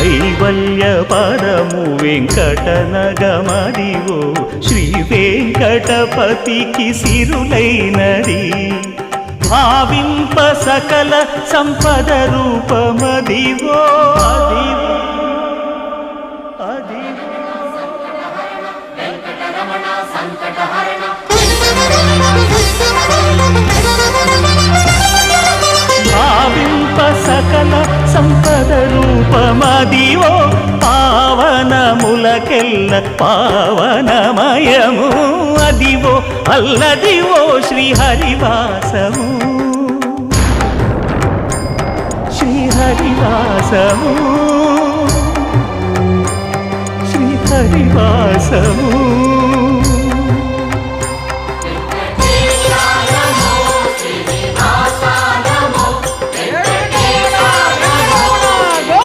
కైవల్య పదము వెంకటనగమదివో శ్రీ వెంకటపతికి సిరులైనది భావింప సకల సంపద రూపమదివో అదివో భావింప సకల సంపద రూపమదివో పావనములకెల్ల పావనమయము అదివో అల్లదివో శ్రీహరివాసము శ్రీహరివాసము శ్రీహరివాసము